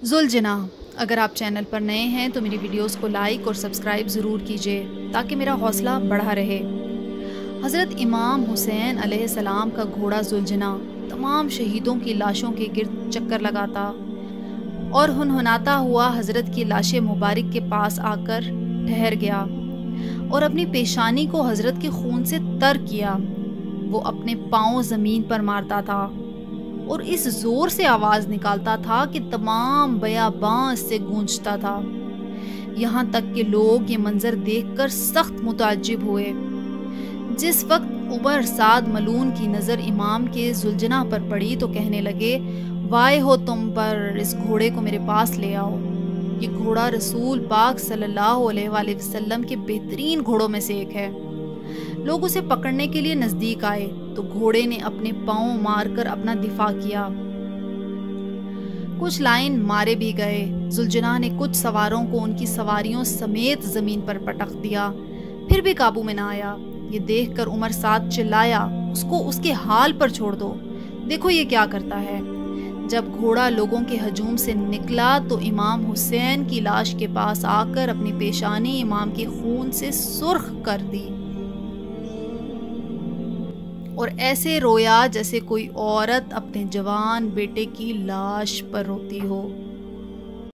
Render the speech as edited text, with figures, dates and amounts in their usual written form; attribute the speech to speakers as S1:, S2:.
S1: ذوالجناح، اگر آپ چینل پر نئے ہیں تو میری ویڈیوز کو لائک اور سبسکرائب ضرور کیجیے تاکہ میرا حوصلہ بڑھا رہے۔ حضرت امام حسین علیہ السلام کا گھوڑا ذوالجناح تمام شہیدوں کی لاشوں کے گرد چکر لگاتا اور ہنہناتا ہوا حضرت کی لاش مبارک کے پاس آ کر ٹھہر گیا اور اپنی پیشانی کو حضرت کے خون سے تر کیا۔ وہ اپنے پاؤں زمین پر مارتا تھا اور اس زور سے آواز نکالتا تھا کہ تمام بیاباں اس سے گونجتا تھا، یہاں تک کہ لوگ یہ منظر دیکھ کر سخت متعجب ہوئے۔ جس وقت عمر سعد ملعون کی نظر امام کے ذوالجناح پر پڑی تو کہنے لگے، وائے ہو تم پر، اس گھوڑے کو میرے پاس لے آؤ۔ یہ گھوڑا رسول پاک صلی اللہ علیہ وآلہ وسلم کے بہترین گھوڑوں میں سے ایک ہے۔ لوگ اسے پکڑنے کے لیے نزدیک آئے تو گھوڑے نے اپنے پاؤں مار کر اپنا دفاع کیا۔ کچھ لائن مارے بھی گئے۔ ذوالجناح نے کچھ سواروں کو ان کی سواریوں سمیت زمین پر پٹخ دیا، پھر بھی قابو میں نہ آیا۔ یہ دیکھ کر عمر سعد چلایا، اس کو اس کے حال پر چھوڑ دو، دیکھو یہ کیا کرتا ہے۔ جب گھوڑا لوگوں کے ہجوم سے نکلا تو امام حسین کی لاش کے پاس آ کر اپنی پیشانی امام کے خون سے سرخ کر دی اور ایسے رویا جیسے کوئی عورت اپنے جوان بیٹے کی لاش پر روتی ہو۔